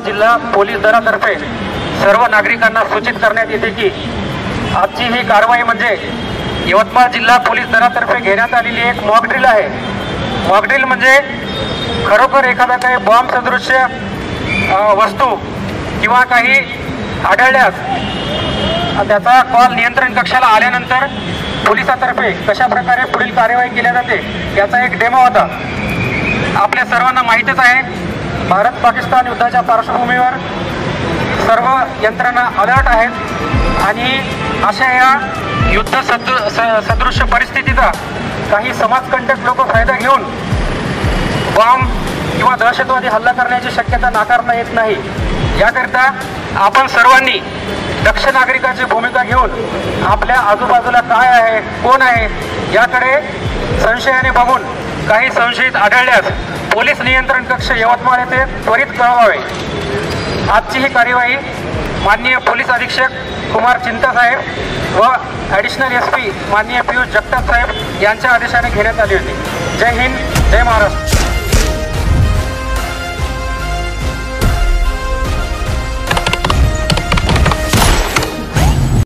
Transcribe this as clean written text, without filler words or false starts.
जिल्हा पोलीस दलातर्फे सर्व नागरिकांना सूचित करण्यात येते की आजची ही कारवाई म्हणजे यवतमाळ जिल्हा पोलीस दलातर्फे घेण्यात आलेली एक मॉक ड्रिल आहे। मॉक ड्रिल म्हणजे खरोखर एखादा काही बॉम्ब सदृश्य वस्तू किंवा काही आढळल्यास त्याचा कॉल नियंत्रण कक्षाला आल्यानंतर पोलिसांतर्फे कशा प्रकारे पुढील कार्यवाही केली जाते याचा एक डेमो होता। आपल्या सर्वांना माहितीच आहे, भारत पाकिस्तान युद्धाच्या पार्श्वभूमीवर सर्व यंत्रणा अलर्ट आहेत आणि अशा या युद्ध सदृश्य परिस्थितीचा काही समाजकंटक लोक फायदा घेऊन बॉम्ब किंवा दहशतवादी हल्ला करण्याची शक्यता नाकारता येत नाही। याकरिता आपण सर्वांनी दक्ष नागरिकाची भूमिका घेऊन आपल्या आजूबाजूला काय आहे, कोण आहे याकडे संशयाने बघून काही संशयित आढळल्यास पोलीस नियंत्रण कक्ष यवतमाळ येथे त्वरित कळवावे। आजची ही कार्यवाही माननीय पोलीस अधीक्षक कुमार चिंता साहेब व ॲडिशनल SP माननीय पियुष जगताप साहेब यांच्या आदेशाने घेण्यात आली होती। जय हिंद, जय महाराष्ट्र।